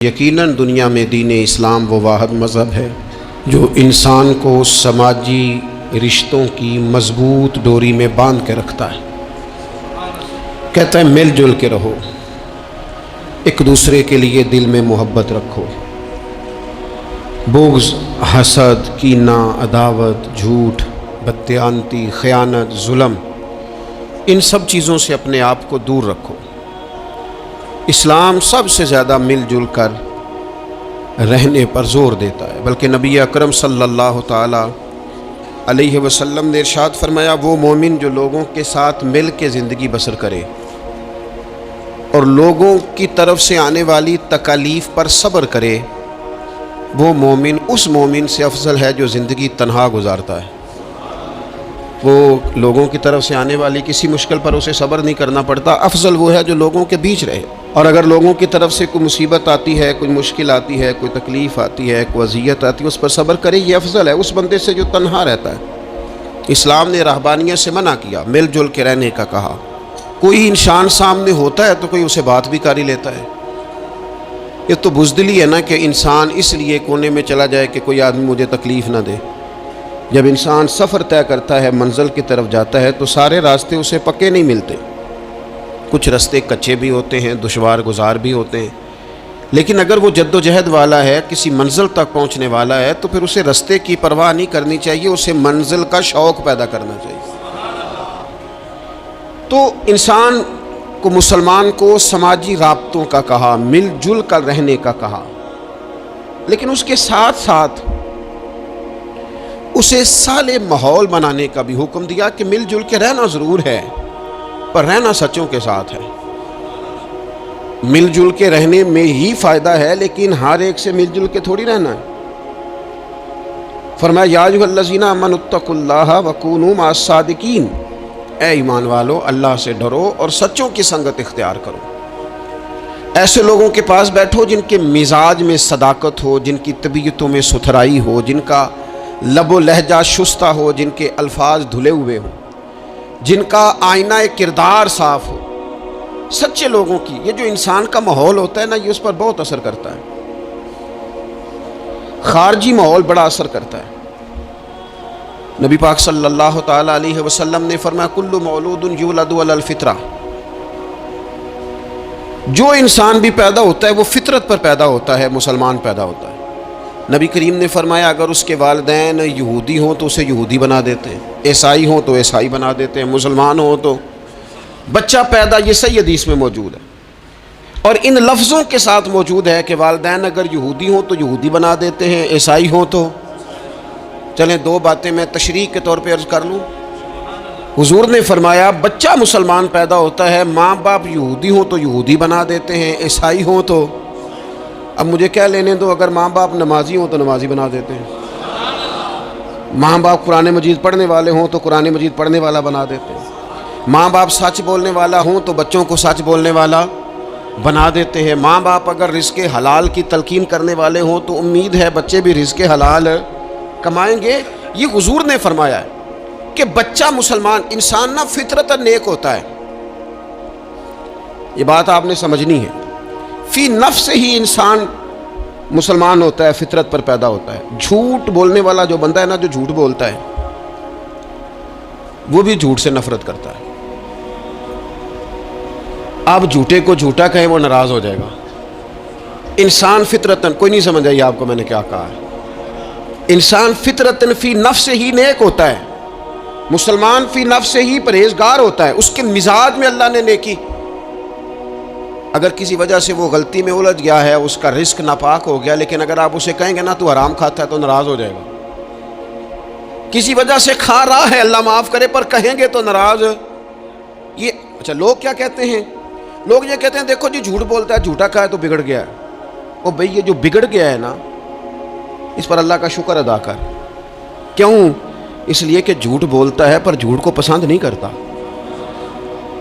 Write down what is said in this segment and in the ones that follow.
یقیناً دنیا میں دین اسلام وہ واحد مذہب ہے جو انسان کو سماجی رشتوں کی مضبوط ڈوری میں باندھ کے رکھتا ہے۔ کہتا ہے مل جل کے رہو، ایک دوسرے کے لیے دل میں محبت رکھو، بغض، حسد، کینہ، عداوت، جھوٹ، بددیانتی، خیانت، ظلم، ان سب چیزوں سے اپنے آپ کو دور رکھو۔ اسلام سب سے زیادہ مل جل کر رہنے پر زور دیتا ہے، بلکہ نبی اکرم صلی اللہ تعالی علیہ وسلم نے ارشاد فرمایا، وہ مومن جو لوگوں کے ساتھ مل کے زندگی بسر کرے اور لوگوں کی طرف سے آنے والی تکالیف پر صبر کرے، وہ مومن اس مومن سے افضل ہے جو زندگی تنہا گزارتا ہے۔ وہ لوگوں کی طرف سے آنے والی کسی مشکل پر اسے صبر نہیں کرنا پڑتا، افضل وہ ہے جو لوگوں کے بیچ رہے۔ اور اگر لوگوں کی طرف سے کوئی مصیبت آتی ہے، کوئی مشکل آتی ہے، کوئی تکلیف آتی ہے، کوئی اذیت آتی ہے، اس پر صبر کرے، یہ افضل ہے اس بندے سے جو تنہا رہتا ہے۔ اسلام نے رہبانیت سے منع کیا، مل جل کے رہنے کا کہا۔ کوئی انسان سامنے ہوتا ہے تو کوئی اسے بات بھی کر ہی لیتا ہے۔ یہ تو بزدلی ہے نا کہ انسان اس لیے کونے میں چلا جائے کہ کوئی آدمی مجھے تکلیف نہ دے۔ جب انسان سفر طے کرتا ہے، منزل کی طرف جاتا ہے، تو سارے راستے اسے پکے نہیں ملتے، کچھ راستے کچے بھی ہوتے ہیں، دشوار گزار بھی ہوتے ہیں، لیکن اگر وہ جد و جہد والا ہے، کسی منزل تک پہنچنے والا ہے، تو پھر اسے راستے کی پرواہ نہیں کرنی چاہیے، اسے منزل کا شوق پیدا کرنا چاہیے۔ تو انسان کو، مسلمان کو سماجی رابطوں کا کہا، مل جل کر رہنے کا کہا، لیکن اس کے ساتھ ساتھ اسے صالح ماحول بنانے کا بھی حکم دیا کہ مل جل کے رہنا ضرور ہے، پر رہنا سچوں کے ساتھ ہے۔ مل جل کے رہنے میں ہی فائدہ ہے، لیکن ہر ایک سے مل جل کے تھوڑی رہنا ہے۔ فرمایا یا ایھا الذین آمنوا اتقوا اللہ وکونوا مع الصادقین، اے ایمان والو اللہ سے ڈرو اور سچوں کی سنگت اختیار کرو۔ ایسے لوگوں کے پاس بیٹھو جن کے مزاج میں صداقت ہو، جن کی طبیعتوں میں ستھرائی ہو، جن کا لب و لہجہ شستہ ہو، جن کے الفاظ دھلے ہوئے ہوں، جن کا آئینہ کردار صاف ہو۔ سچے لوگوں کی یہ جو انسان کا ماحول ہوتا ہے نا، یہ اس پر بہت اثر کرتا ہے۔ خارجی ماحول بڑا اثر کرتا ہے۔ نبی پاک صلی اللہ تعالی علیہ وسلم نے فرمایا، کل مولود یولد علی الفطرہ، جو انسان بھی پیدا ہوتا ہے وہ فطرت پر پیدا ہوتا ہے، مسلمان پیدا ہوتا ہے۔ نبی کریم نے فرمایا، اگر اس کے والدین یہودی ہوں تو اسے یہودی بنا دیتے ہیں، عیسائی ہوں تو عیسائی بنا دیتے ہیں، مسلمان ہوں تو بچہ پیدا، یہ صحیح حدیث میں موجود ہے، اور ان لفظوں کے ساتھ موجود ہے کہ والدین اگر یہودی ہوں تو یہودی بنا دیتے ہیں، عیسائی ہوں تو۔ چلیں دو باتیں میں تشریح کے طور پہ عرض کر لوں۔ حضور نے فرمایا، بچہ مسلمان پیدا ہوتا ہے، ماں باپ یہودی ہوں تو یہودی بنا دیتے ہیں، عیسائی ہوں تو۔ اب مجھے کیا لینے دو، اگر ماں باپ نمازی ہوں تو نمازی بنا دیتے ہیں، ماں باپ قرآن مجید پڑھنے والے ہوں تو قرآن مجید پڑھنے والا بنا دیتے ہیں، ماں باپ سچ بولنے والا ہوں تو بچوں کو سچ بولنے والا بنا دیتے ہیں، ماں باپ اگر رزق حلال کی تلقین کرنے والے ہوں تو امید ہے بچے بھی رزق حلال کمائیں گے۔ یہ حضور نے فرمایا ہے کہ بچہ مسلمان، انسان نہ فطرت نیک ہوتا ہے، یہ بات آپ نے سمجھنی ہے۔ فی نفس ہی انسان مسلمان ہوتا ہے، فطرت پر پیدا ہوتا ہے۔ جھوٹ بولنے والا جو بندہ ہے نا، جو جھوٹ بولتا ہے، وہ بھی جھوٹ سے نفرت کرتا ہے۔ آپ جھوٹے کو جھوٹا کہیں وہ ناراض ہو جائے گا۔ انسان فطرتاً، کوئی نہیں سمجھ آئی آپ کو میں نے کیا کہا ہے؟ انسان فطرتاً فی نفس ہی نیک ہوتا ہے، مسلمان فی نفس ہی پرہیزگار ہوتا ہے، اس کے مزاج میں اللہ نے نیکی۔ اگر کسی وجہ سے وہ غلطی میں الجھ گیا ہے، اس کا رزق ناپاک ہو گیا، لیکن اگر آپ اسے کہیں گے نا تو حرام کھاتا ہے، تو ناراض ہو جائے گا۔ کسی وجہ سے کھا رہا ہے، اللہ معاف کرے، پر کہیں گے تو ناراض۔ یہ اچھا، لوگ کیا کہتے ہیں؟ لوگ یہ کہتے ہیں دیکھو جی جھوٹ بولتا ہے، جھوٹا کھایا تو بگڑ گیا ہے۔ او بھئی، یہ جو بگڑ گیا ہے نا، اس پر اللہ کا شکر ادا کر۔ کیوں؟ اس لیے کہ جھوٹ بولتا ہے پر جھوٹ کو پسند نہیں کرتا۔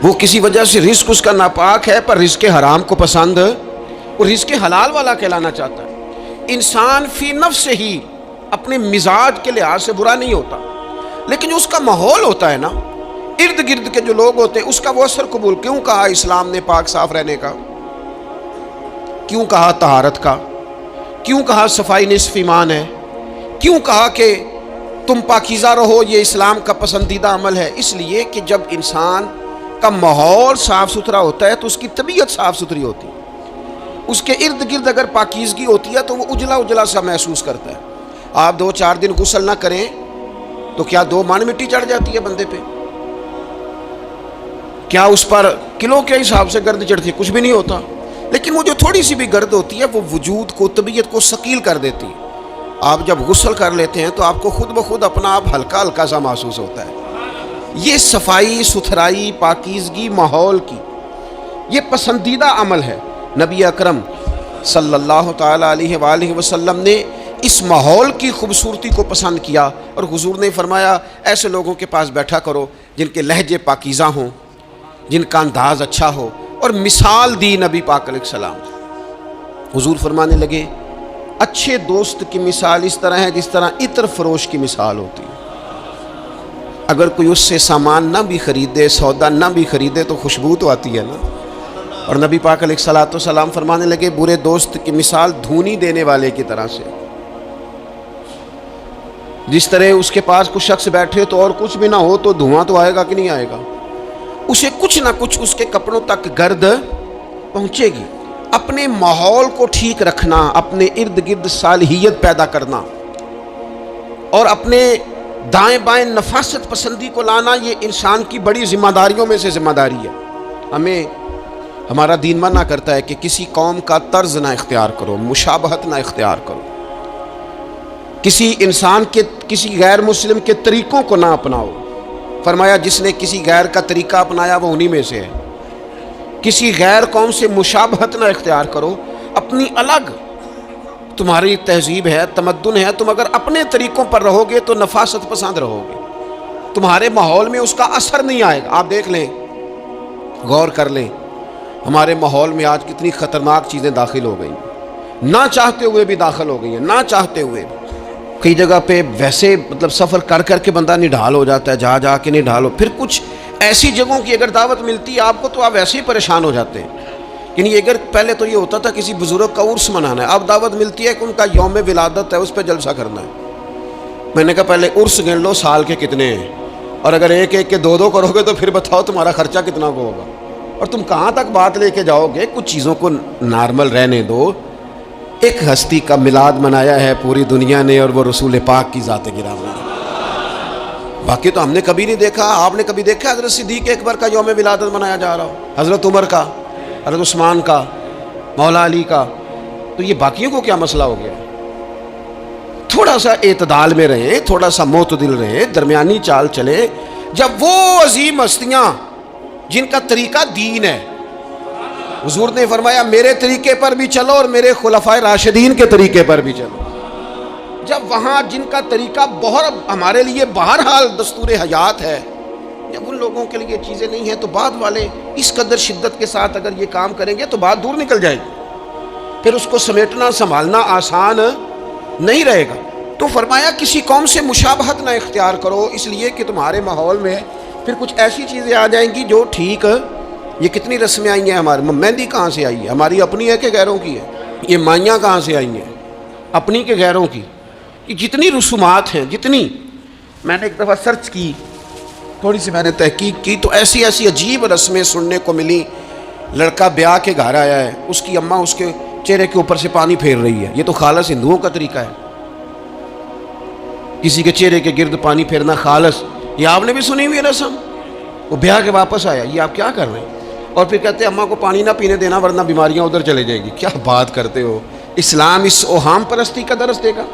وہ کسی وجہ سے رزق اس کا ناپاک ہے، پر رزق حرام کو پسند اور رزق حلال والا کہلانا چاہتا ہے۔ انسان فی نفس ہی اپنے مزاج کے لحاظ سے برا نہیں ہوتا، لیکن جو اس کا ماحول ہوتا ہے نا، ارد گرد کے جو لوگ ہوتے ہیں، اس کا وہ اثر قبول۔ کیوں کہا اسلام نے پاک صاف رہنے کا؟ کیوں کہا طہارت کا؟ کیوں کہا صفائی نصف ایمان ہے؟ کیوں کہا کہ تم پاکیزہ رہو، یہ اسلام کا پسندیدہ عمل ہے؟ اس لیے کہ جب انسان کا ماحول صاف ستھرا ہوتا ہے تو اس کی طبیعت صاف ستھری ہوتی ہے، اس کے ارد گرد اگر پاکیزگی ہوتی ہے تو وہ اجلا اجلا سا محسوس کرتا ہے۔ آپ 2-4 دن غسل نہ کریں تو کیا 2 من مٹی چڑھ جاتی ہے بندے پہ؟ کیا اس پر کلو کے حساب سے گرد چڑھتی ہے؟ کچھ بھی نہیں ہوتا، لیکن وہ جو تھوڑی سی بھی گرد ہوتی ہے وہ وجود کو، طبیعت کو ثقیل کر دیتی ہے۔ آپ جب غسل کر لیتے ہیں تو آپ کو خود بخود اپنا آپ ہلکا ہلکا سا محسوس ہوتا ہے۔ یہ صفائی ستھرائی پاکیزگی ماحول کی یہ پسندیدہ عمل ہے۔ نبی اکرم صلی اللہ تعالیٰ علیہ وآلہ وسلم نے اس ماحول کی خوبصورتی کو پسند کیا، اور حضور نے فرمایا ایسے لوگوں کے پاس بیٹھا کرو جن کے لہجے پاکیزہ ہوں، جن کا انداز اچھا ہو، اور مثال دی نبی پاک علیہ السلام۔ حضور فرمانے لگے اچھے دوست کی مثال اس طرح ہے جس طرح عطر فروش کی مثال ہوتی ہے۔ اگر کوئی اس سے سامان نہ بھی خریدے، سودا نہ بھی خریدے تو خوشبو تو آتی ہے نا۔ اور نبی پاک علیہ السلام فرمانے لگے برے دوست کی مثال دھونی دینے والے کی طرح سے، جس طرح اس کے پاس کچھ شخص بیٹھے تو اور کچھ بھی نہ ہو تو دھواں تو آئے گا کہ نہیں آئے گا، اسے کچھ نہ کچھ اس کے کپڑوں تک گرد پہنچے گی۔ اپنے ماحول کو ٹھیک رکھنا، اپنے ارد گرد صالحیت پیدا کرنا، اور اپنے دائیں بائیں نفاست پسندی کو لانا، یہ انسان کی بڑی ذمہ داریوں میں سے ذمہ داری ہے۔ ہمیں ہمارا دین منع کرتا ہے کہ کسی قوم کا طرز نہ اختیار کرو، مشابہت نہ اختیار کرو، کسی انسان کے، کسی غیر مسلم کے طریقوں کو نہ اپناؤ۔ فرمایا جس نے کسی غیر کا طریقہ اپنایا وہ انہی میں سے ہے۔ کسی غیر قوم سے مشابہت نہ اختیار کرو، اپنی الگ تمہاری تہذیب ہے، تمدن ہے، تم اگر اپنے طریقوں پر رہو گے تو نفاست پسند رہو گے، تمہارے ماحول میں اس کا اثر نہیں آئے گا۔ آپ دیکھ لیں، غور کر لیں، ہمارے ماحول میں آج کتنی خطرناک چیزیں داخل ہو گئی، نہ چاہتے ہوئے بھی داخل ہو گئی ہیں، نہ چاہتے ہوئے بھی۔ کئی جگہ پہ ویسے مطلب سفر کر کر کے بندہ نڈھال ہو جاتا ہے، جا جا کے نڈھال ہو، پھر کچھ ایسی جگہوں کی اگر دعوت ملتی ہے آپ کو تو آپ ویسے ہی پریشان ہو جاتے ہیں۔ یعنی اگر پہلے تو یہ ہوتا تھا کسی بزرگ کا عرس منانا ہے، اب دعوت ملتی ہے کہ ان کا یوم ولادت ہے، اس پہ جلسہ کرنا ہے۔ میں نے کہا پہلے عرس گن لو سال کے کتنے ہیں، اور اگر ایک ایک کے 2 کرو گے تو پھر بتاؤ تمہارا خرچہ کتنا کو ہوگا، اور تم کہاں تک بات لے کے جاؤ گے۔ کچھ چیزوں کو نارمل رہنے دو۔ ایک ہستی کا میلاد منایا ہے پوری دنیا نے، اور وہ رسول پاک کی ذات گرامی ہے۔ باقی تو ہم نے کبھی نہیں دیکھا۔ آپ نے کبھی دیکھا حضرت صدیق اکبر کا یوم ولادت منایا جا رہا ہو، حضرت عمر کا، حضرت عثمان کا، مولا علی کا؟ تو یہ باقیوں کو کیا مسئلہ ہو گیا؟ تھوڑا سا اعتدال میں رہیں، تھوڑا سا معتدل رہیں، درمیانی چال چلیں۔ جب وہ عظیم ہستیاں جن کا طریقہ دین ہے، حضور نے فرمایا میرے طریقے پر بھی چلو اور میرے خلفائے راشدین کے طریقے پر بھی چلو، جب وہاں جن کا طریقہ بہت ہمارے لیے بہرحال دستور حیات ہے، جب ان لوگوں کے لیے چیزیں نہیں ہیں تو بعد والے اس قدر شدت کے ساتھ اگر یہ کام کریں گے تو بات دور نکل جائے گی، پھر اس کو سمیٹنا سنبھالنا آسان نہیں رہے گا۔ تو فرمایا کسی قوم سے مشابہت نہ اختیار کرو، اس لیے کہ تمہارے ماحول میں پھر کچھ ایسی چیزیں آ جائیں گی جو ٹھیک، یہ کتنی رسمیں آئی ہیں ہمارے، مہندی کہاں سے آئی ہے؟ ہماری اپنی ہے کہ غیروں کی ہے؟ یہ مائیاں کہاں سے آئی ہیں؟ اپنی کہ غیروں کی؟ یہ جتنی رسومات ہیں، جتنی، میں نے ایک دفعہ سرچ کی، تھوڑی سی میں نے تحقیق کی تو ایسی ایسی عجیب رسمیں سننے کو ملی۔ لڑکا بیاہ کے گھر آیا ہے، اس کی اماں اس کے چہرے کے اوپر سے پانی پھیر رہی ہے، یہ تو خالص ہندوؤں کا طریقہ ہے، کسی کے چہرے کے گرد پانی پھیرنا خالص۔ یہ آپ نے بھی سنی ہوئی ہے رسم؟ وہ بیاہ کے واپس آیا، یہ آپ کیا کر رہے ہیں؟ اور پھر کہتے ہیں اماں کو پانی نہ پینے دینا ورنہ بیماریاں ادھر چلے جائیں گی۔ کیا بات کرتے ہو؟ اسلام اس اوہام پرستی کا درس دے گا؟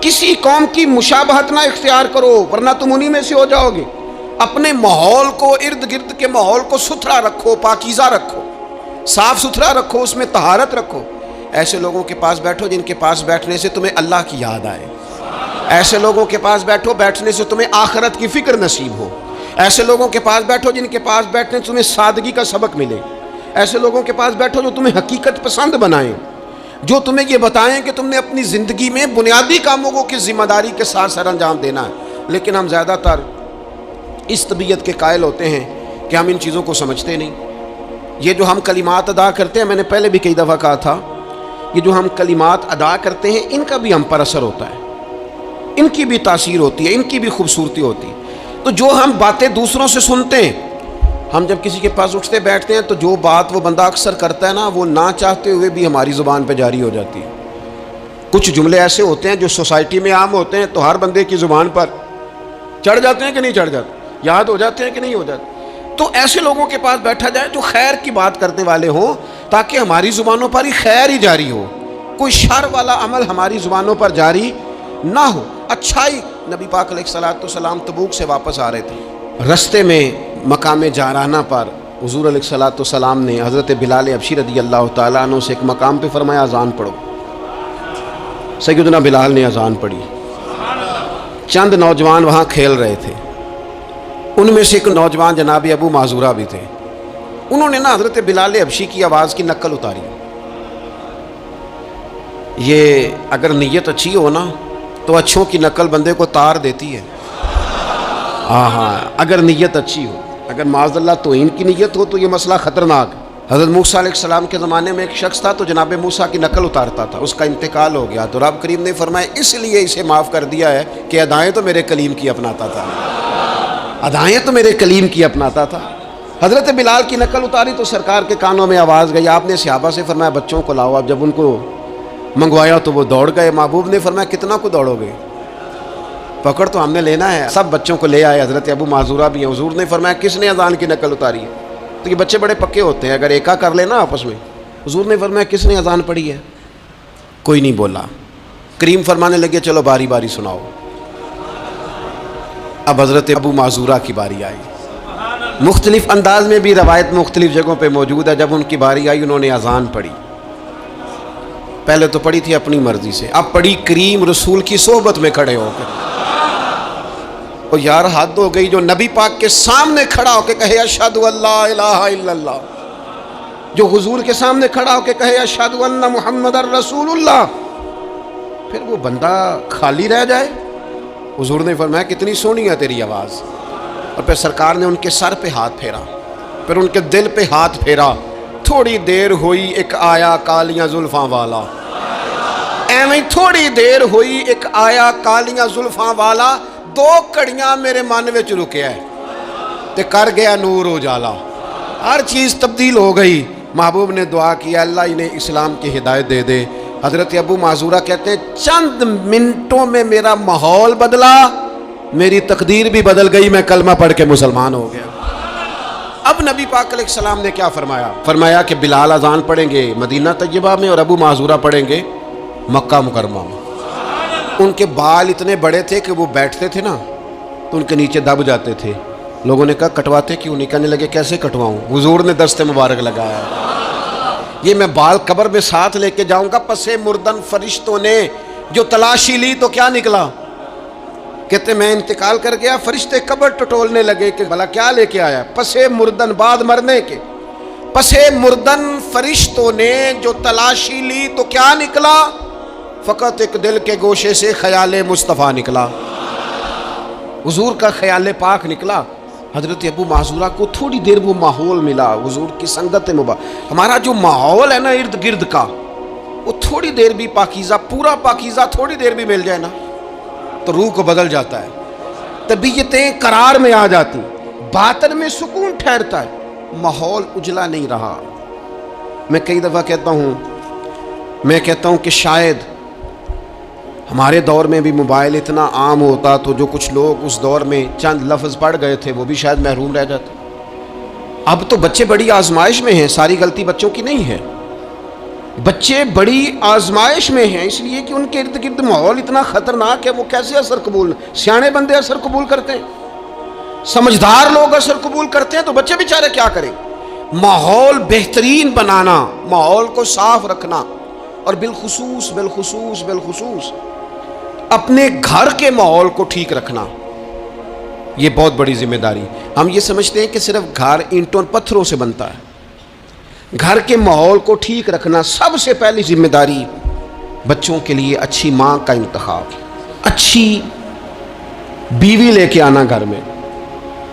کسی قوم کی مشابہت نہ اختیار کرو ورنہ تم انہی میں سے ہو جاؤ گے۔ اپنے ماحول کو، ارد گرد کے ماحول کو ستھرا رکھو، پاکیزہ رکھو، صاف ستھرا رکھو، اس میں طہارت رکھو۔ ایسے لوگوں کے پاس بیٹھو جن کے پاس بیٹھنے سے تمہیں اللہ کی یاد آئے، ایسے لوگوں کے پاس بیٹھو بیٹھنے سے تمہیں آخرت کی فکر نصیب ہو، ایسے لوگوں کے پاس بیٹھو جن کے پاس بیٹھنے سے تمہیں سادگی کا سبق ملے، ایسے لوگوں کے پاس بیٹھو جو تمہیں حقیقت پسند بنائیں، جو تمہیں یہ بتائیں کہ تم نے اپنی زندگی میں بنیادی کاموں کو کس ذمہ داری کے ساتھ سر انجام دینا ہے۔ لیکن ہم زیادہ تر اس طبیعت کے قائل ہوتے ہیں کہ ہم ان چیزوں کو سمجھتے نہیں، یہ جو ہم کلمات ادا کرتے ہیں، میں نے پہلے بھی کئی دفعہ کہا تھا، یہ جو ہم کلمات ادا کرتے ہیں ان کا بھی ہم پر اثر ہوتا ہے، ان کی بھی تاثیر ہوتی ہے، ان کی بھی خوبصورتی ہوتی ہے۔ تو جو ہم باتیں دوسروں سے سنتے ہیں، ہم جب کسی کے پاس اٹھتے بیٹھتے ہیں تو جو بات وہ بندہ اکثر کرتا ہے نا، وہ نہ چاہتے ہوئے بھی ہماری زبان پہ جاری ہو جاتی ہے۔ کچھ جملے ایسے ہوتے ہیں جو سوسائٹی میں عام ہوتے ہیں تو ہر بندے کی زبان پر چڑھ جاتے ہیں کہ نہیں چڑھ جاتے، یاد ہو جاتے ہیں کہ نہیں ہو جاتے۔ تو ایسے لوگوں کے پاس بیٹھا جائے جو خیر کی بات کرنے والے ہوں، تاکہ ہماری زبانوں پر ہی خیر ہی جاری ہو، کوئی شر والا عمل ہماری زبانوں پر جاری نہ ہو۔ اچھائی، نبی پاک علیہ الصلوۃ والسلام تبوک سے واپس آ رہے تھے، رستے میں مقام جارانہ پر حضور علیہ الصلوۃ والسلام نے حضرت بلال حبشی رضی اللہ تعالیٰ عنہ سے ایک مقام پہ فرمایا اذان پڑھو۔ سیدنا بلال نے اذان پڑھی، چند نوجوان وہاں کھیل رہے تھے، ان میں سے ایک نوجوان جناب ابو معذورہ بھی تھے، انہوں نے نا حضرت بلال حبشی کی آواز کی نقل اتاری۔ یہ اگر نیت اچھی ہو نا تو اچھوں کی نقل بندے کو تار دیتی ہے۔ ہاں، اگر نیت اچھی ہو، اگر معاذ اللہ توہین کی نیت ہو تو یہ مسئلہ خطرناک ہے۔ حضرت موسیٰ علیہ السلام کے زمانے میں ایک شخص تھا تو جناب موسیٰ کی نقل اتارتا تھا، اس کا انتقال ہو گیا تو رب کریم نے فرمایا اس لیے اسے معاف کر دیا ہے کہ ادائیں تو میرے کلیم کی اپناتا تھا، ادائیں تو میرے کلیم کی اپناتا تھا۔ حضرت بلال کی نقل اتاری تو سرکار کے کانوں میں آواز گئی، آپ نے صحابہ سے فرمایا بچوں کو لاؤ۔ اب جب ان کو منگوایا تو وہ دوڑ گئے، محبوب نے فرمایا کتنا کو دوڑو گے، پکڑ تو ہم نے لینا ہے۔ سب بچوں کو لے آئے، حضرت ابو معذورہ بھی ہیں، حضور نے فرمایا کس نے اذان کی نقل اتاری ہے؟ تو یہ بچے بڑے پکے ہوتے ہیں، اگر ایکا کر لینا آپس میں۔ حضور نے فرمایا کس نے اذان پڑھی ہے؟ کوئی نہیں بولا۔ کریم فرمانے لگے چلو باری باری سناؤ۔ اب حضرت ابو معذورہ کی باری آئی، مختلف انداز میں بھی روایت مختلف جگہوں پہ موجود ہے۔ جب ان کی باری آئی انہوں نے اذان پڑھی، پہلے تو پڑھی تھی اپنی مرضی سے، اب پڑھی کریم رسول کی صحبت میں کھڑے ہو کے۔ اور یار حد ہو گئی، جو نبی پاک کے سامنے کھڑا ہو کے کہے اشہد ان لا الہ الا اللہ، جو حضور کے سامنے کھڑا ہو کے کہے اشہد ان محمد رسول اللہ، پھر وہ بندہ خالی رہ جائے؟ حضور نے فرمایا کتنی سونی ہے تیری آواز۔ اور پھر سرکار نے ان کے سر پہ ہاتھ پھیرا، پھر ان کے دل پہ ہاتھ پھیرا، تھوڑی دیر ہوئی ایک آیا کالیاں زلفاں والا، ایویں تھوڑی دیر ہوئی ایک آیا کالیاں زلفاں والا، دو کڑیاں میرے من وچ رکیا ہے تے کر گیا نور اجالا۔ ہر چیز تبدیل ہو گئی۔ محبوب نے دعا کیا اللہ انہیں اسلام کی ہدایت دے دے۔ حضرت ابو معذورہ کہتے ہیں چند منٹوں میں میرا ماحول بدلا، میری تقدیر بھی بدل گئی، میں کلمہ پڑھ کے مسلمان ہو گیا۔ اب نبی پاک علیہ السلام نے کیا فرمایا؟ فرمایا کہ بلال اذان پڑھیں گے مدینہ طیبہ میں اور ابو معذورہ پڑھیں گے مکہ مکرمہ میں۔ ان کے بال اتنے بڑے تھے کہ وہ بیٹھتے تھے نا تو ان کے نیچے دب جاتے تھے۔ لوگوں نے کہا کٹواتے کیوں نہیں؟ کہنے لگے کیسے کٹواؤں؟ حضور نے دست مبارک لگایا، یہ میں بال قبر میں ساتھ لے کے جاؤں گا۔ پسے مردن فرشتوں نے جو تلاشی لی تو کیا نکلا؟ کہتے میں انتقال کر گیا، فرشتے قبر ٹٹولنے لگے کہ بھلا کیا لے کے آیا؟ پسے مردن، بعد مرنے کے پسے مردن فرشتوں نے جو تلاشی لی تو کیا نکلا؟ فقط ایک دل کے گوشے سے خیال مصطفیٰ نکلا، حضور کا خیال پاک نکلا۔ حضرت ابو معذورہ کو تھوڑی دیر وہ ماحول ملا، حضور کی سنگت مبارک۔ ہمارا جو ماحول ہے نا ارد گرد کا، وہ تھوڑی دیر بھی پاکیزہ، پورا پاکیزہ تھوڑی دیر بھی مل جائے نا تو روح کو بدل جاتا ہے، طبیعتیں قرار میں آ جاتی، باطن میں سکون ٹھہرتا ہے، ماحول اجلا نہیں رہا۔ میں کئی دفعہ کہتا ہوں کہ شاید ہمارے دور میں بھی موبائل اتنا عام ہوتا تو جو کچھ لوگ اس دور میں چند لفظ پڑھ گئے تھے وہ بھی شاید محروم رہ جاتے۔ اب تو بچے بڑی آزمائش میں ہیں، ساری غلطی بچوں کی نہیں ہے، بچے بڑی آزمائش میں ہیں اس لیے کہ ان کے ارد گرد ماحول اتنا خطرناک ہے، وہ کیسے اثر قبول؟ سیانے بندے اثر قبول کرتے ہیں، سمجھدار لوگ اثر قبول کرتے ہیں، تو بچے بیچارے کیا کریں؟ ماحول بہترین بنانا، ماحول کو صاف رکھنا، اور بالخصوص اپنے گھر کے ماحول کو ٹھیک رکھنا، یہ بہت بڑی ذمہ داری۔ ہم یہ سمجھتے ہیں کہ صرف گھر اینٹوں پتھروں سے بنتا ہے، گھر کے ماحول کو ٹھیک رکھنا سب سے پہلی ذمہ داری۔ بچوں کے لیے اچھی ماں کا انتخاب، اچھی بیوی لے کے آنا گھر میں،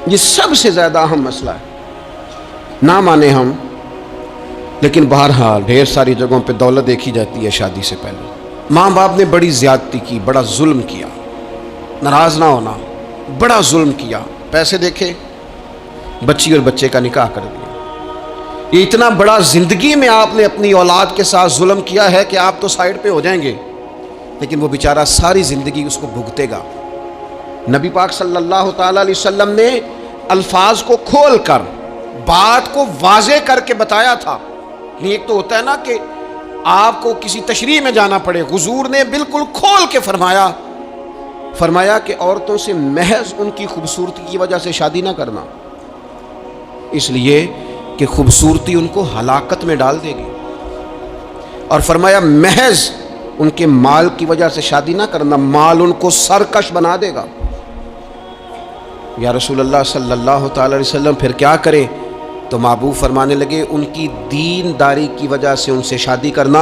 یہ سب سے زیادہ اہم مسئلہ ہے۔ نہ مانے ہم لیکن بہرحال ڈھیر ساری جگہوں پہ دولت دیکھی جاتی ہے شادی سے پہلے۔ ماں باپ نے بڑی زیادتی کی، بڑا ظلم کیا، ناراض نہ ہونا، بڑا ظلم کیا، پیسے دیکھے بچی اور بچے کا نکاح کر دیا۔ یہ اتنا بڑا زندگی میں آپ نے اپنی اولاد کے ساتھ ظلم کیا ہے کہ آپ تو سائڈ پہ ہو جائیں گے، لیکن وہ بیچارہ ساری زندگی اس کو بھگتے گا۔ نبی پاک صلی اللہ تعالیٰ علیہ وسلم نے الفاظ کو کھول کر بات کو واضح کر کے بتایا تھا۔ ایک تو ہوتا ہے نا کہ آپ کو کسی تشریح میں جانا پڑے، حضور نے بالکل کھول کے فرمایا کہ عورتوں سے محض ان کی خوبصورتی کی وجہ سے شادی نہ کرنا، اس لیے کہ خوبصورتی ان کو ہلاکت میں ڈال دے گی، اور فرمایا محض ان کے مال کی وجہ سے شادی نہ کرنا، مال ان کو سرکش بنا دے گا۔ یا رسول اللہ صلی اللہ تعالی علیہ وسلم پھر کیا کرے؟ تو محبوب فرمانے لگے ان کی دینداری کی وجہ سے ان سے شادی کرنا۔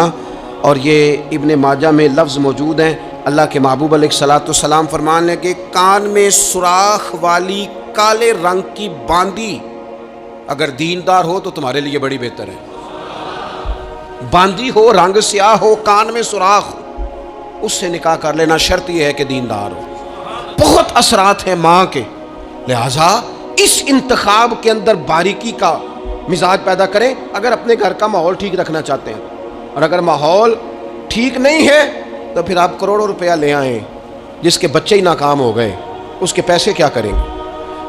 اور یہ ابن ماجہ میں لفظ موجود ہیں، اللہ کے محبوب علیہ الصلوۃ والسلام فرمانے لگے کان میں سوراخ والی کالے رنگ کی باندی اگر دیندار ہو تو تمہارے لیے بڑی بہتر ہے۔ باندی ہو، رنگ سیاہ ہو، کان میں سوراخ ہو، اس سے نکاح کر لینا، شرط یہ ہے کہ دیندار ہو۔ بہت اثرات ہیں ماں کے، لہٰذا اس انتخاب کے اندر باریکی کا مزاج پیدا کریں اگر اپنے گھر کا ماحول ٹھیک رکھنا چاہتے ہیں۔ اور اگر ماحول ٹھیک نہیں ہے تو پھر آپ کروڑوں روپیہ لے آئیں، جس کے بچے ہی ناکام ہو گئے اس کے پیسے کیا کریں گے؟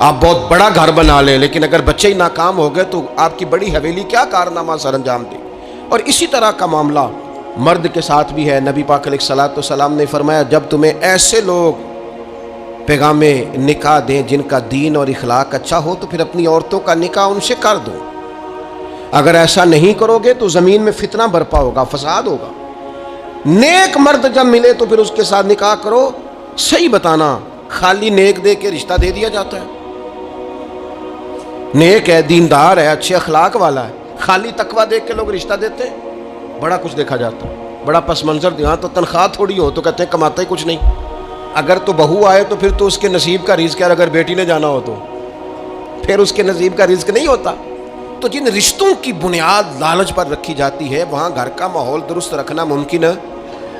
آپ بہت بڑا گھر بنا لیں لیکن اگر بچے ہی ناکام ہو گئے تو آپ کی بڑی حویلی کیا کارنامہ سر انجام دے؟ اور اسی طرح کا معاملہ مرد کے ساتھ بھی ہے۔ نبی پاک علیہ الصلوۃ والسلام نے فرمایا جب تمہیں ایسے لوگ پیغام نکاح دیں جن کا دین اور اخلاق اچھا ہو تو پھر اپنی عورتوں کا نکاح ان سے کر دو۔ اگر ایسا نہیں کرو گے تو زمین میں فتنہ برپا ہوگا، فساد ہوگا۔ نیک مرد جب ملے تو پھر اس کے ساتھ نکاح کرو۔ صحیح بتانا، خالی نیک دے کے رشتہ دے دیا جاتا ہے؟ نیک ہے، دیندار ہے، اچھے اخلاق والا ہے، خالی تقویٰ دیکھ کے لوگ رشتہ دیتے ہیں؟ بڑا کچھ دیکھا جاتا ہے، بڑا پس منظر دیا تو تنخواہ تھوڑی ہو تو کہتے ہیں کماتا ہی کچھ نہیں۔ اگر تو بہو آئے تو پھر تو اس کے نصیب کا رزق ہے، اگر بیٹی نے جانا ہو تو پھر اس کے نصیب کا رزق نہیں ہوتا۔ تو جن رشتوں کی بنیاد لالچ پر رکھی جاتی ہے وہاں گھر کا ماحول درست رکھنا ممکن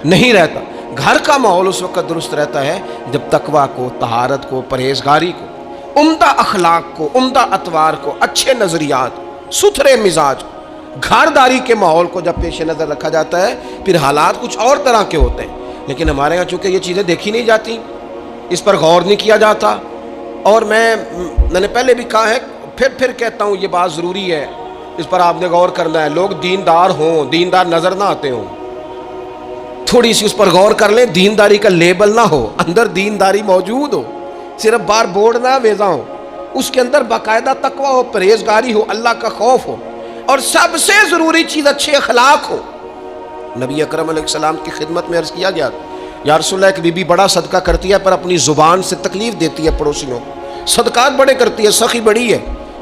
نہیں رہتا۔ گھر کا ماحول اس وقت درست رہتا ہے جب تقویٰ کو، طہارت کو، پرہیزگاری کو، عمدہ اخلاق کو، عمدہ اطوار کو، اچھے نظریات، ستھرے مزاج، گھرداری کے ماحول کو جب پیش نظر رکھا جاتا ہے پھر حالات کچھ اور طرح کے ہوتے ہیں۔ لیکن ہمارے ہاں چونکہ یہ چیزیں دیکھی نہیں جاتی، اس پر غور نہیں کیا جاتا، اور میں نے پہلے بھی کہا ہے، پھر کہتا ہوں یہ بات ضروری ہے، اس پر آپ نے غور کرنا ہے۔ لوگ دیندار ہوں، دیندار نظر نہ آتے ہوں، تھوڑی سی اس پر غور کر لیں، دینداری کا لیبل نہ ہو، اندر دینداری موجود ہو، صرف بار بورڈ نہ ویزا ہو، اس کے اندر باقاعدہ تقویٰ ہو، پرہیزگاری ہو، اللہ کا خوف ہو، اور سب سے ضروری چیز اچھے اخلاق ہو۔ نبی اکرم علیہ السلام کی خدمت میں عرض کیا گیا، یا رسول اللہ ایک بی بی بڑا صدقہ کرتی ہے پر اپنی زبان سے تکلیف دیتی ہے پڑوسیوں کو، صدقات بڑے کرتی ہے، سخی بڑی ہے،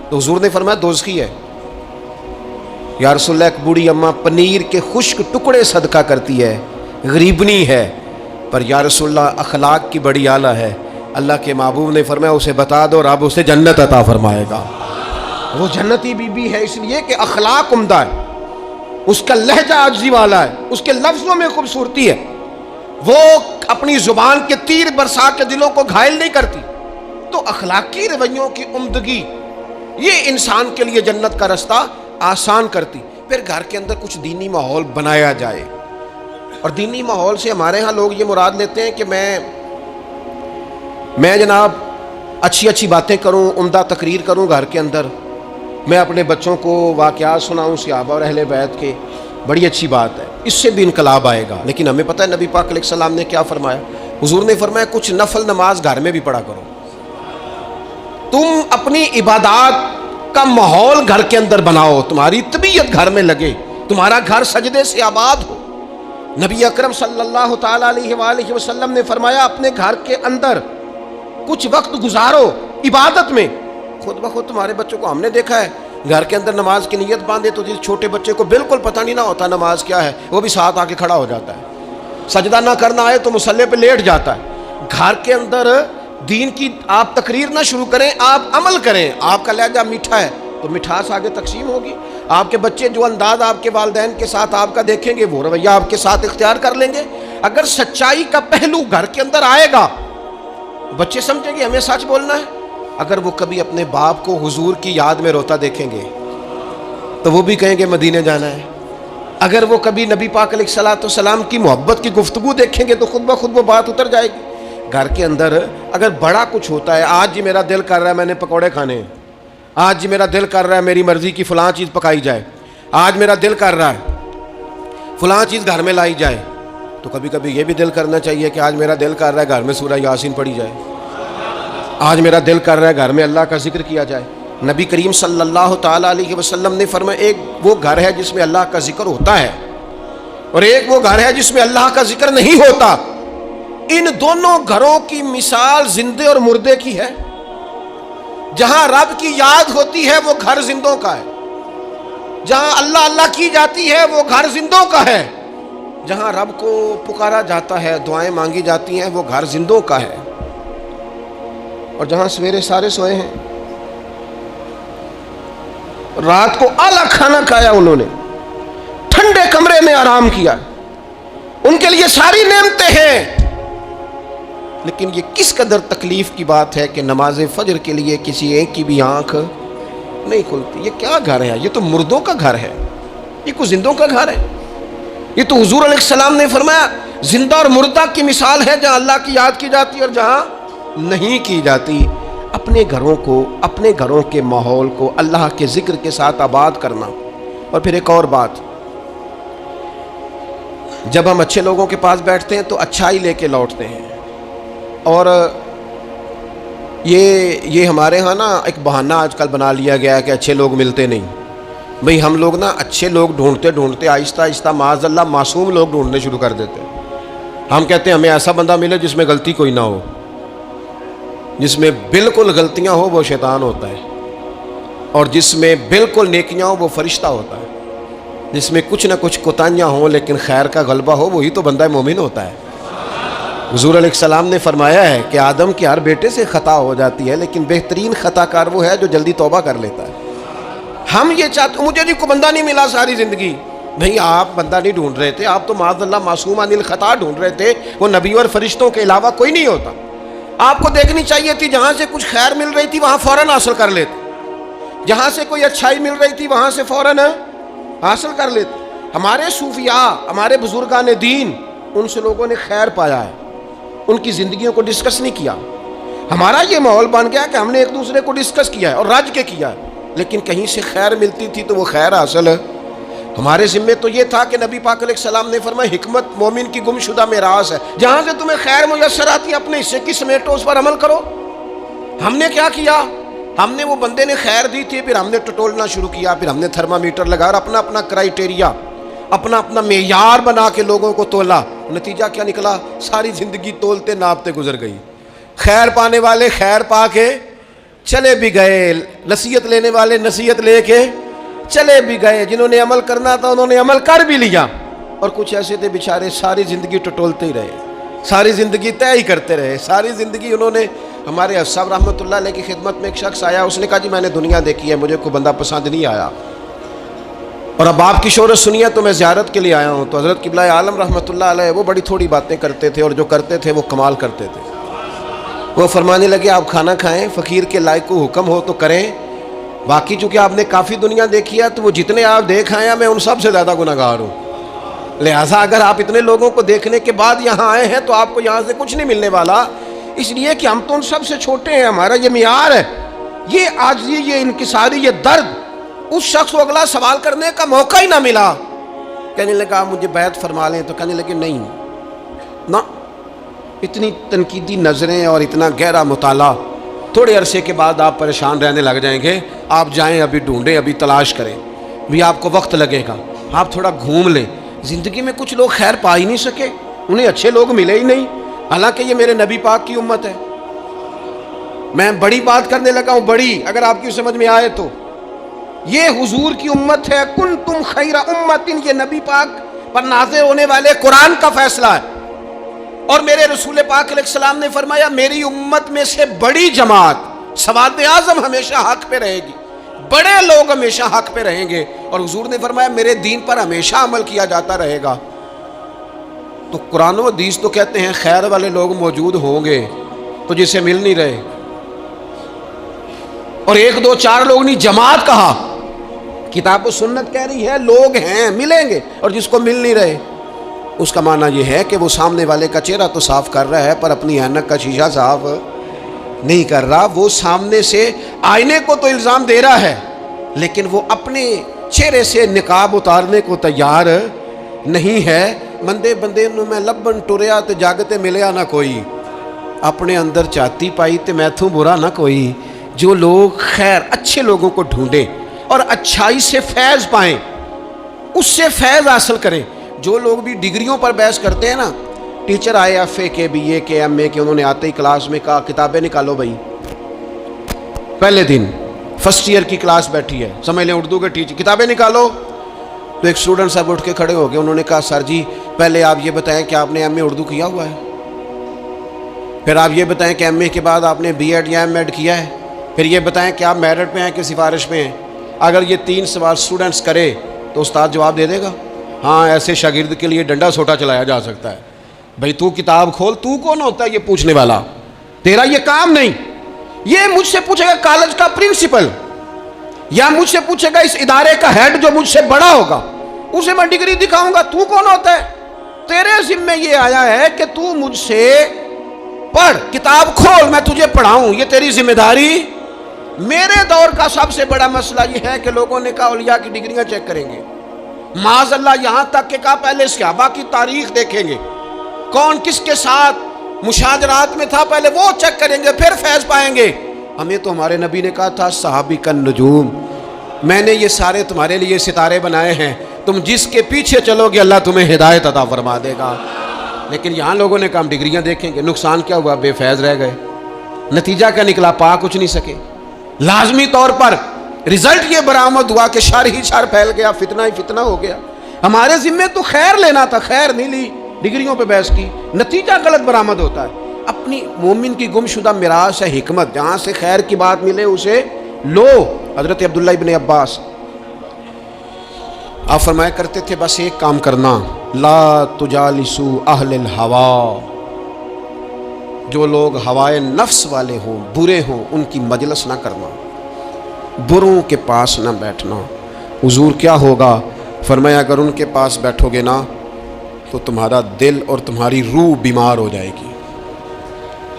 تو حضور نے فرمایا دوزخی ہے۔ یا رسول اللہ ایک بوڑھی اماں پنیر کے خشک ٹکڑے صدقہ کرتی ہے، غریبنی ہے، پر یا رسول اللہ اخلاق کی بڑی اعلیٰ ہے، اللہ کے محبوب نے فرمایا اسے بتا دو رب اسے جنت عطا فرمائے گا۔ وہ جنتی بی بی ہے اس لیے کہ اخلاق عمدہ ہے، اس کا لہجہ عاجزی والا ہے، اس کے لفظوں میں خوبصورتی ہے، وہ اپنی زبان کے تیر برسا کے دلوں کو گھائل نہیں کرتی۔ تو اخلاقی رویوں کی عمدگی یہ انسان کے لیے جنت کا رستہ آسان کرتی۔ پھر گھر کے اندر کچھ دینی ماحول بنایا جائے، اور دینی ماحول سے ہمارے ہاں لوگ یہ مراد لیتے ہیں کہ میں جناب اچھی باتیں کروں، عمدہ تقریر کروں گھر کے اندر، میں اپنے بچوں کو واقعات سناؤں صحابہ اور اہل بیت کے، بڑی اچھی بات ہے، اس سے بھی انقلاب آئے گا۔ لیکن ہمیں پتہ ہے نبی پاک علیہ السلام نے کیا فرمایا؟ حضور نے فرمایا کچھ نفل نماز گھر میں بھی پڑھا کرو، تم اپنی عبادات کا ماحول گھر کے اندر بناؤ، تمہاری طبیعت گھر میں لگے، تمہارا گھر سجدے سے آباد ہو۔ نبی اکرم صلی اللہ تعالیٰ علیہ وآلہ وسلم نے فرمایا اپنے گھر کے اندر کچھ وقت گزارو عبادت میں۔ خود بخود تمہارے بچوں کو ہم نے دیکھا ہے گھر کے اندر نماز کی نیت باندھے تو جس چھوٹے بچے کو بالکل پتہ نہیں نہ ہوتا نماز کیا ہے، وہ بھی ساتھ آ کے کھڑا ہو جاتا ہے، سجدہ نہ کرنا آئے تو مصلی پہ لیٹ جاتا ہے۔ گھر کے اندر دین کی آپ تقریر نہ شروع کریں، آپ عمل کریں، آپ کا لہجہ میٹھا ہے تو مٹھاس آگے تقسیم ہوگی۔ آپ کے بچے جو انداز آپ کے والدین کے ساتھ آپ کا دیکھیں گے وہ رویہ آپ کے ساتھ اختیار کر لیں گے. اگر سچائی کا پہلو گھر کے اندر آئے گا بچے سمجھیں گے ہمیں سچ بولنا ہے. اگر وہ کبھی اپنے باپ کو حضور کی یاد میں روتا دیکھیں گے تو وہ بھی کہیں گے مدینے جانا ہے. اگر وہ کبھی نبی پاک علیہ الصلوۃ والسلام کی محبت کی گفتگو دیکھیں گے تو خود بخود وہ بات اتر جائے گی. گھر کے اندر اگر بڑا کچھ ہوتا ہے، آج جی میرا دل کر رہا ہے میں نے پکوڑے کھانے ہیں، آج جی میرا دل کر رہا ہے میری مرضی کی فلاں چیز پکائی جائے، آج میرا دل کر رہا ہے فلاں چیز گھر میں لائی جائے، تو کبھی کبھی یہ بھی دل کرنا چاہیے کہ آج میرا دل کر رہا ہے گھر میں سورہ یاسین پڑھی جائے، آج میرا دل کر رہا ہے گھر میں اللہ کا ذکر کیا جائے. نبی کریم صلی اللہ تعالیٰ علیہ وسلم نے فرمایا ایک وہ گھر ہے جس میں اللہ کا ذکر ہوتا ہے اور ایک وہ گھر ہے جس میں اللہ کا ذکر نہیں ہوتا. ان دونوں گھروں کی مثال زندے اور مردے کی ہے. جہاں رب کی یاد ہوتی ہے وہ گھر زندوں کا ہے، جہاں اللہ اللہ کی جاتی ہے وہ گھر زندوں کا ہے، جہاں رب کو پکارا جاتا ہے دعائیں مانگی جاتی ہیں وہ گھر زندوں کا ہے. اور جہاں سویرے سارے سوئے ہیں، رات کو اعلیٰ کھانا کھایا، انہوں نے ٹھنڈے کمرے میں آرام کیا، ان کے لیے ساری نعمتیں ہیں، لیکن یہ کس قدر تکلیف کی بات ہے کہ نماز فجر کے لیے کسی ایک کی بھی آنکھ نہیں کھلتی. یہ کیا گھر ہے؟ یہ تو مردوں کا گھر ہے، یہ کوئی زندوں کا گھر ہے. یہ تو حضور علیہ السلام نے فرمایا زندہ اور مردہ کی مثال ہے، جہاں اللہ کی یاد کی جاتی اور جہاں نہیں کی جاتی. اپنے گھروں کو، اپنے گھروں کے ماحول کو اللہ کے ذکر کے ساتھ آباد کرنا. اور پھر ایک اور بات، جب ہم اچھے لوگوں کے پاس بیٹھتے ہیں تو اچھائی لے کے لوٹتے ہیں. اور یہ ہمارے ہاں نا ایک بہانہ آج کل بنا لیا گیا ہے کہ اچھے لوگ ملتے نہیں. بھئی ہم لوگ نا اچھے لوگ ڈھونڈتے ڈھونڈتے آہستہ آہستہ معاذ اللہ معصوم لوگ ڈھونڈنے شروع کر دیتے ہیں. ہم کہتے ہیں ہمیں ایسا بندہ ملے جس میں غلطی کوئی نہ ہو، جس میں بالکل غلطیاں ہو وہ شیطان ہوتا ہے، اور جس میں بالکل نیکیاں ہو وہ فرشتہ ہوتا ہے، جس میں کچھ نہ کچھ کوتاہیاں ہوں لیکن خیر کا غلبہ ہو وہی تو بندہ مومن ہوتا ہے. حضور علیہ السلام نے فرمایا ہے کہ آدم کے ہر بیٹے سے خطا ہو جاتی ہے لیکن بہترین خطا کار وہ ہے جو جلدی توبہ کر لیتا ہے. ہم یہ چاہتے مجھے کوئی بندہ نہیں ملا ساری زندگی. نہیں، آپ بندہ نہیں ڈھونڈ رہے تھے، آپ تو معاذ اللہ معصوم عن الخطا ڈھونڈ رہے تھے. وہ نبی اور فرشتوں کے علاوہ کوئی نہیں ہوتا. آپ کو دیکھنی چاہیے تھی جہاں سے کچھ خیر مل رہی تھی وہاں فوراً حاصل کر لیتے، جہاں سے کوئی اچھائی مل رہی تھی وہاں سے فوراً حاصل کر لیتے. ہمارے صوفیاء، ہمارے بزرگان دین، ان سے لوگوں نے خیر پایا ہے، ان کی زندگیوں کو ڈسکس نہیں کیا. ہمارا یہ ماحول بن گیا کہ ہم نے ایک دوسرے کو ڈسکس کیا ہے اور رج کے کیا ہے، لیکن کہیں سے خیر ملتی تھی تو وہ خیر حاصل ہے. ہمارے ذمے تو یہ تھا کہ نبی پاک علیہ السلام نے فرمایا حکمت مومن کی گم شدہ میراث ہے، جہاں سے تمہیں خیر میسر آتی ہے اپنے حصے کی سمیٹو، اس پر عمل کرو. ہم نے کیا کیا؟ ہم نے وہ بندے نے خیر دی تھی، پھر ہم نے ٹٹولنا شروع کیا، پھر ہم نے تھرمامیٹر لگا اور اپنا اپنا کرائیٹیریا، اپنا اپنا معیار بنا کے لوگوں کو تولا. نتیجہ کیا نکلا؟ ساری زندگی تولتے ناپتے گزر گئی. خیر پانے والے خیر پا کے چلے بھی گئے، نصیحت لینے والے نصیحت لے کے چلے بھی گئے، جنہوں نے عمل کرنا تھا انہوں نے عمل کر بھی لیا، اور کچھ ایسے تھے بیچارے ساری زندگی ٹٹولتے ہی رہے، ساری زندگی طے ہی کرتے رہے، ساری زندگی انہوں نے. ہمارے صاحب رحمۃ اللہ علیہ کی خدمت میں ایک شخص آیا، اس نے کہا جی میں نے دنیا دیکھی ہے، مجھے کوئی بندہ پسند نہیں آیا، اور اب آپ کی شہرت سنی ہے تو میں زیارت کے لیے آیا ہوں. تو حضرت قبلہ عالم رحمۃ اللہ علیہ وہ بڑی تھوڑی باتیں کرتے تھے، اور جو کرتے تھے وہ کمال کرتے تھے. وہ فرمانے لگے آپ کھانا کھائیں، فقیر کے لائق کو حکم ہو تو کریں، باقی چونکہ آپ نے کافی دنیا دیکھی ہے تو وہ جتنے آپ دیکھ آئے ہیں میں ان سب سے زیادہ گناہگار ہوں، لہٰذا اگر آپ اتنے لوگوں کو دیکھنے کے بعد یہاں آئے ہیں تو آپ کو یہاں سے کچھ نہیں ملنے والا، اس لیے کہ ہم تو ان سب سے چھوٹے ہیں، ہمارا یہ معیار ہے. یہ عاجزی، یہ انکساری، یہ درد اس شخص کو اگلا سوال کرنے کا موقع ہی نہ ملا. کہنے لگا مجھے بیعت فرما لیں، تو کہنے لگے نہیں نہ، اتنی تنقیدی نظریں اور اتنا گہرا مطالعہ، تھوڑے عرصے کے بعد آپ پریشان رہنے لگ جائیں گے. آپ جائیں، ابھی ڈھونڈیں، ابھی تلاش کریں، بھی آپ کو وقت لگے گا. آپ تھوڑا گھوم لیں. زندگی میں کچھ لوگ خیر پا ہی نہیں سکے، انہیں اچھے لوگ ملے ہی نہیں، حالانکہ یہ میرے نبی پاک کی امت ہے. میں بڑی بات کرنے لگا ہوں، بڑی، اگر آپ کی سمجھ میں آئے تو یہ حضور کی امت ہے. کنتم خیر امت، یہ نبی پاک پر نازل ہونے والے قرآن کا فیصلہ ہے. اور میرے رسول پاک علیہ السلام نے فرمایا میری امت میں سے بڑی جماعت، سواد اعظم ہمیشہ حق پہ رہے گی. بڑے لوگ ہمیشہ حق پہ رہیں گے، اور حضور نے فرمایا میرے دین پر ہمیشہ عمل کیا جاتا رہے گا۔ تو قرآن و حدیث تو کہتے ہیں خیر والے لوگ موجود ہوں گے تو جسے مل نہیں رہے، اور ایک دو چار لوگ نہیں، جماعت کہا، کتاب و سنت کہہ رہی ہے لوگ ہیں ملیں گے، اور جس کو مل نہیں رہے اس کا معنی یہ ہے کہ وہ سامنے والے کا چہرہ تو صاف کر رہا ہے پر اپنی اینک کا شیشہ صاف نہیں کر رہا۔ وہ سامنے سے آئینے کو تو الزام دے رہا ہے لیکن وہ اپنے چہرے سے نقاب اتارنے کو تیار نہیں ہے۔ مندے بندے نو میں لبن ٹریا تے جاگتے ملیا نہ کوئی، اپنے اندر چاہتی پائی تے میتھوں برا نہ کوئی۔ جو لوگ خیر اچھے لوگوں کو ڈھونڈیں اور اچھائی سے فیض پائیں، اس سے فیض حاصل کریں۔ جو لوگ بھی ڈگریوں پر بحث کرتے ہیں نا، ٹیچر آئے ایف اے کے، بی اے کے، ایم اے کے، انہوں نے آتے ہی کلاس میں کہا کتابیں نکالو بھائی۔ پہلے دن فرسٹ ایئر کی کلاس بیٹھی ہے، سمجھ لیں اردو کے ٹیچر، کتابیں نکالو۔ تو ایک اسٹوڈنٹ صاحب اٹھ کے کھڑے ہو گئے، انہوں نے کہا سر جی پہلے آپ یہ بتائیں کہ آپ نے ایم اے اردو کیا ہوا ہے، پھر آپ یہ بتائیں کہ ایم اے کے بعد آپ نے بی ایڈ یا ایم ایڈ کیا ہے، پھر یہ بتائیں کہ آپ میرٹ پہ ہیں کہ سفارش پہ ہیں۔ اگر یہ 3 سوال اسٹوڈنٹس کرے تو استاد جواب دے دے گا، ہاں ایسے شاگرد کے لیے ڈنڈا سوٹا چلایا جا سکتا ہے۔ بھئی تو کتاب کھول، تو کون ہوتا ہے یہ پوچھنے والا؟ تیرا یہ کام نہیں۔ یہ مجھ سے پوچھے گا کالج کا پرنسپل، یا مجھ سے پوچھے گا اس ادارے کا ہیڈ جو مجھ سے بڑا ہوگا، اسے میں ڈگری دکھاؤں گا، تو کون ہوتا ہے؟ تیرے ذمہ یہ آیا ہے کہ تو مجھ سے پڑھ، کتاب کھول، میں تجھے پڑھاؤں، یہ تیری ذمہ داری۔ میرے دور کا سب سے بڑا مسئلہ یہ ہے کہ لوگوں نے کہا اولیاء کی ڈگریاں چیک کریں گے، معاذ اللہ یہاں تک کہ کہا پہلے صحابہ کی تاریخ دیکھیں گے، کون کس کے ساتھ مشاجرات میں تھا پہلے وہ چیک کریں گے، پھر فیض پائیں گے۔ ہمیں تو ہمارے نبی نے کہا تھا صحابی کا نجوم، میں نے یہ سارے تمہارے لیے ستارے بنائے ہیں، تم جس کے پیچھے چلو گے اللہ تمہیں ہدایت عطا فرما دے گا۔ لیکن یہاں لوگوں نے کہا ہم ڈگریاں دیکھیں گے، نقصان کیا ہوا؟ بے فیض رہ گئے۔ نتیجہ کیا نکلا؟ پا کچھ نہیں سکے۔ لازمی طور پر رزلٹ یہ برآمد ہوا کہ شر ہی شر پھیل گیا، فتنہ ہی فتنہ ہو گیا۔ ہمارے ذمے تو خیر لینا تھا، خیر نہیں لی، ڈگریوں پہ بحث کی، نتیجہ غلط برآمد ہوتا ہے۔ اپنی مومن کی گمشدہ میراث ہے حکمت، جہاں سے خیر کی بات ملے اسے لو۔ حضرت عبداللہ ابن عباس آپ فرمایا کرتے تھے بس ایک کام کرنا، لا تجالسو اہل الہوا، جو لوگ ہوائے نفس والے ہوں، برے ہوں، ان کی مجلس نہ کرنا، بروں کے پاس نہ بیٹھنا۔ حضور کیا ہوگا؟ فرمایا اگر ان کے پاس بیٹھو گے نا تو تمہارا دل اور تمہاری روح بیمار ہو جائے گی،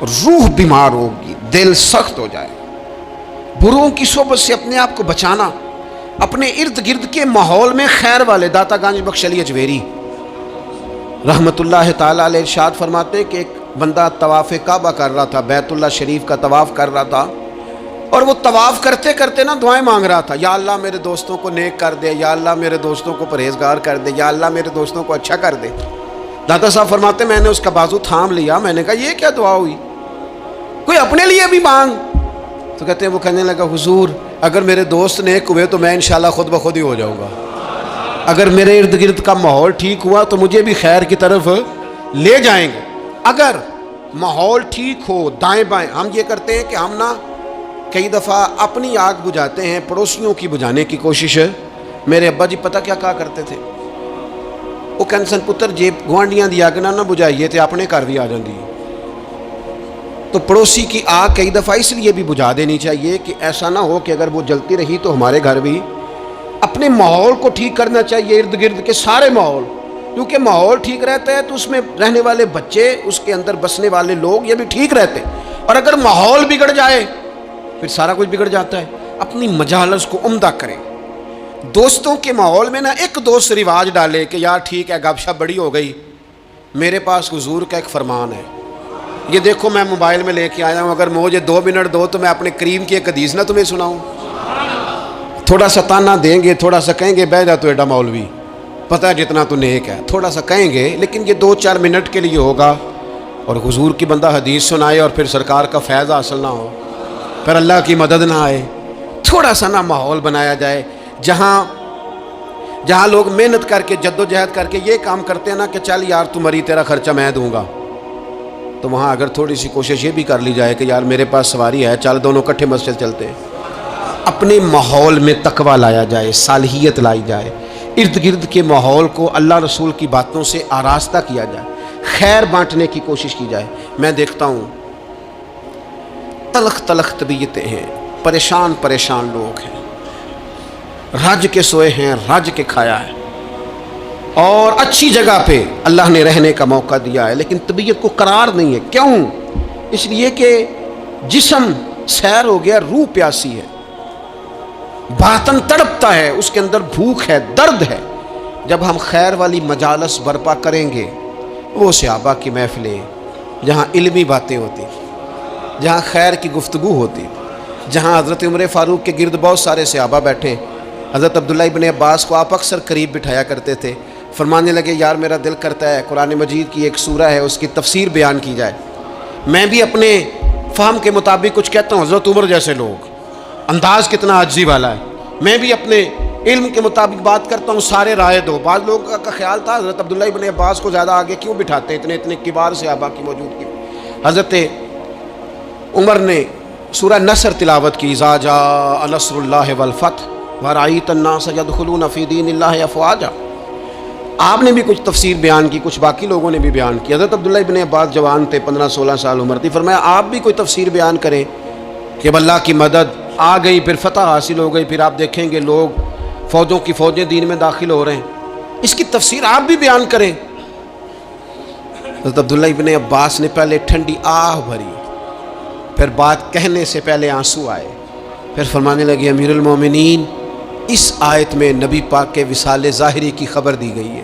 روح بیمار ہوگی، دل سخت ہو جائے۔ بروں کی صحبت سے اپنے آپ کو بچانا، اپنے ارد گرد کے ماحول میں خیر والے۔ داتا گنج بخش علی اجویری رحمت اللہ تعالیٰ علیہ ارشاد فرماتے کہ ایک بندہ طواف کعبہ کر رہا تھا، بیت اللہ شریف کا طواف کر رہا تھا، اور وہ طواف کرتے کرتے نا دعائیں مانگ رہا تھا، یا اللہ میرے دوستوں کو نیک کر دے، یا اللہ میرے دوستوں کو پرہیزگار کر دے، یا اللہ میرے دوستوں کو اچھا کر دے۔ داتا صاحب فرماتے میں نے اس کا بازو تھام لیا، میں نے کہا یہ کیا دعا ہوئی، کوئی اپنے لیے بھی مانگ۔ تو کہتے ہیں وہ کہنے لگا حضور اگر میرے دوست نیک ہوئے تو میں انشاءاللہ خود بخود ہی ہو جاؤں گا، اگر میرے ارد گرد کا ماحول ٹھیک ہوا تو مجھے بھی خیر کی طرف لے جائیں گے۔ اگر ماحول ٹھیک ہو دائیں بائیں، ہم یہ کرتے ہیں کہ ہم نا کئی دفعہ اپنی آگ بجھاتے ہیں، پڑوسیوں کی بجھانے کی کوشش۔ میرے ابا جی پتہ کیا کہا کرتے تھے؟ وہ کہتے سن پتر جے گوانڈیاں دی آگ نہ بجھائیے تے اپنے گھر بھی آ جاندی ہے۔ تو پڑوسی کی آگ کئی دفعہ اس لیے بھی بجھا دینی چاہیے کہ ایسا نہ ہو کہ اگر وہ جلتی رہی تو ہمارے گھر بھی۔ اپنے ماحول کو ٹھیک کرنا چاہیے، ارد گرد کے سارے ماحول، کیونکہ ماحول ٹھیک رہتا ہے تو اس میں رہنے والے بچے، اس کے اندر بسنے والے لوگ یہ بھی ٹھیک رہتے ہیں۔ اور اگر ماحول بگڑ جائے پھر سارا کچھ بگڑ جاتا ہے۔ اپنی مجالس کو عمدہ کریں۔ دوستوں کے ماحول میں نہ ایک دوست رواج ڈالے کہ یار ٹھیک ہے گپ شپ بڑی ہو گئی۔ میرے پاس حضور کا ایک فرمان ہے، یہ دیکھو میں موبائل میں لے کے آیا ہوں، اگر مجھے 2 منٹ دو تو میں اپنے کریم کی ایک حدیث نہ تمہیں سناؤں۔ تھوڑا سا تانا دیں گے، تھوڑا سا کہیں گے بہ جا تو ایڈا مولوی، پتہ ہے جتنا تو نیک ہے، تھوڑا سا کہیں گے، لیکن یہ 2-4 منٹ کے لیے ہوگا۔ اور حضور کی بندہ حدیث سنائے اور پھر سرکار کا فیض حاصل نہ ہو، پھر اللہ کی مدد نہ آئے۔ تھوڑا سا نہ ماحول بنایا جائے جہاں لوگ محنت کر کے جد و جہد کر کے یہ کام کرتے ہیں نا کہ چل یار تو مری تیرا خرچہ میں دوں گا، تو وہاں اگر تھوڑی سی کوشش یہ بھی کر لی جائے کہ یار میرے پاس سواری ہے، چل دونوں کٹھے مسجد چلتے ہیں، اپنے ماحول میں تقوی لایا جائے، صالحیت لائی جائے، ارد گرد کے ماحول کو اللہ رسول کی باتوں سے آراستہ کیا جائے، خیر بانٹنے کی کوشش کی جائے۔ میں دیکھتا ہوں تلخ تلخ طبیعتیں ہیں، پریشان پریشان لوگ ہیں، رج کے سوئے ہیں، رج کے کھایا ہے، اور اچھی جگہ پہ اللہ نے رہنے کا موقع دیا ہے، لیکن طبیعت کو قرار نہیں ہے۔ کیوں؟ اس لیے کہ جسم سیر ہو گیا، روح پیاسی ہے، باطن تڑپتا ہے، اس کے اندر بھوک ہے، درد ہے۔ جب ہم خیر والی مجالس برپا کریں گے، وہ صحابہ کی محفلیں جہاں علمی باتیں ہوتی، جہاں خیر کی گفتگو ہوتی، جہاں حضرت عمر فاروق کے گرد بہت سارے صحابہ بیٹھے، حضرت عبداللہ ابن عباس کو آپ اکثر قریب بٹھایا کرتے تھے، فرمانے لگے یار میرا دل کرتا ہے قرآن مجید کی ایک سورہ ہے اس کی تفسیر بیان کی جائے۔ میں بھی اپنے فہم کے مطابق کچھ کہتا ہوں، حضرت عمر جیسے لوگ، انداز کتنا عاجزی والا ہے، میں بھی اپنے علم کے مطابق بات کرتا ہوں، سارے رائے دو۔ بعض لوگوں کا خیال تھا حضرت عبداللہ ابن عباس کو زیادہ آگے کیوں بٹھاتے، اتنے کبار صحابہ کی موجودگی۔ حضرت عمر نے سورہ نصر تلاوت کی، اذا جاء نصر اللہ والفتح ورأیت الناس یدخلون فی دین اللہ افواجا۔ آپ نے بھی کچھ تفسیر بیان کی، کچھ باقی لوگوں نے بھی بیان کی۔ حضرت عبداللہ ابن عباس جوان تھے، 15-16 سال عمر تھی، فرمایا آپ بھی کوئی تفسیر بیان کریں کہ اللہ کی مدد آ گئی، پھر فتح حاصل ہو گئی، پھر آپ دیکھیں گے لوگ فوجوں کی فوجیں دین میں داخل ہو رہے ہیں، اس کی تفسیر آپ بھی بیان کریں۔ حضرت عبداللہ ابن عباس نے پہلے ٹھنڈی آہ بھری، پھر بات کہنے سے پہلے آنسو آئے، پھر فرمانے لگے امیر المومنین، اس آیت میں نبی پاک کے وصال ظاہری کی خبر دی گئی ہے۔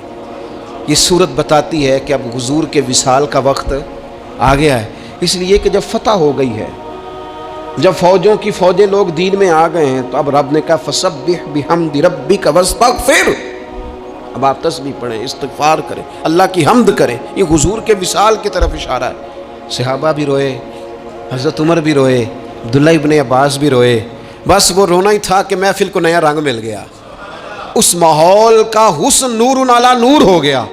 یہ صورت بتاتی ہے کہ اب حضور کے وصال کا وقت آ گیا ہے، اس لیے کہ جب فتح ہو گئی ہے، جب فوجوں کی فوجیں لوگ دین میں آ گئے ہیں، تو اب رب نے کہا فسبح بحمد ربک واستغفر، اب آپ تسبیح پڑھیں، استغفار کریں، اللہ کی حمد کریں۔ یہ حضور کے وصال کی طرف اشارہ ہے۔ صحابہ بھی روئے، حضرت عمر بھی روئے، عبداللہ ابن عباس بھی روئے، بس وہ رونا ہی تھا کہ محفل کو نیا رنگ مل گیا، اس ماحول کا حسن نور علی نور ہو گیا۔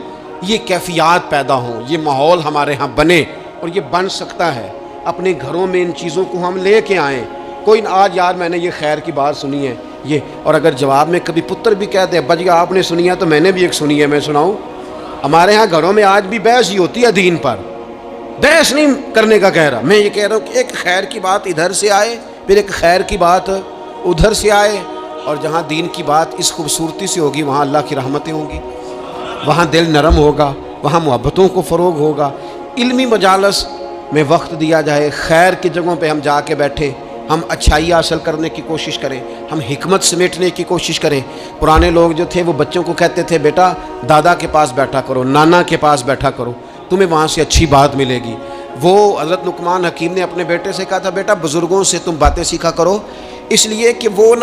یہ کیفیات پیدا ہوں، یہ ماحول ہمارے ہاں بنے، اور یہ بن سکتا ہے۔ اپنے گھروں میں ان چیزوں کو ہم لے کے آئیں۔ کوئی آج یار میں نے یہ خیر کی بات سنی ہے یہ، اور اگر جواب میں کبھی پتر بھی کہتے ہیں ابا جی آپ نے سنی ہے تو میں نے بھی ایک سنی ہے، میں سناؤں۔ ہمارے ہاں گھروں میں آج بھی بحث ہی ہوتی ہے دین پر، بحث نہیں کرنے کا کہہ رہا، میں یہ کہہ رہا ہوں کہ ایک خیر کی بات ادھر سے آئے، پھر ایک خیر کی بات ادھر سے آئے، اور جہاں دین کی بات اس خوبصورتی سے ہوگی وہاں اللہ کی رحمتیں ہوں گی، وہاں دل نرم ہوگا، وہاں محبتوں کو فروغ ہوگا۔ علمی مجالس میں وقت دیا جائے، خیر کی جگہوں پہ ہم جا کے بیٹھیں، ہم اچھائی حاصل کرنے کی کوشش کریں، ہم حکمت سمیٹنے کی کوشش کریں۔ پرانے لوگ جو تھے وہ بچوں کو کہتے تھے بیٹا دادا کے پاس بیٹھا کرو، نانا کے پاس بیٹھا کرو، تمہیں وہاں سے اچھی بات ملے گی۔ وہ حضرت لقمان حکیم نے اپنے بیٹے سے کہا تھا بیٹا بزرگوں سے تم باتیں سیکھا کرو، اس لیے کہ وہ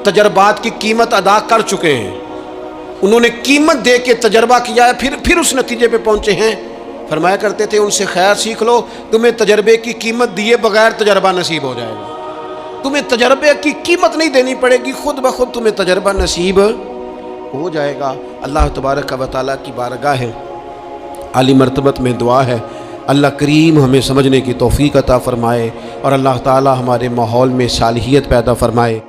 تجربات کی قیمت ادا کر چکے ہیں، انہوں نے قیمت دے کے تجربہ کیا ہے، پھر اس نتیجے پہ پہنچے ہیں۔ فرمایا کرتے تھے ان سے خیر سیکھ لو، تمہیں تجربے کی قیمت دیے بغیر تجربہ نصیب ہو جائے گا، تمہیں تجربے کی قیمت نہیں دینی پڑے گی، خود بخود تمہیں تجربہ نصیب ہو جائے گا۔ اللہ تبارک و تعالیٰ کی بارگاہ ہے، عالی مرتبت میں دعا ہے اللہ کریم ہمیں سمجھنے کی توفیق عطا فرمائے، اور اللہ تعالیٰ ہمارے ماحول میں صالحیت پیدا فرمائے۔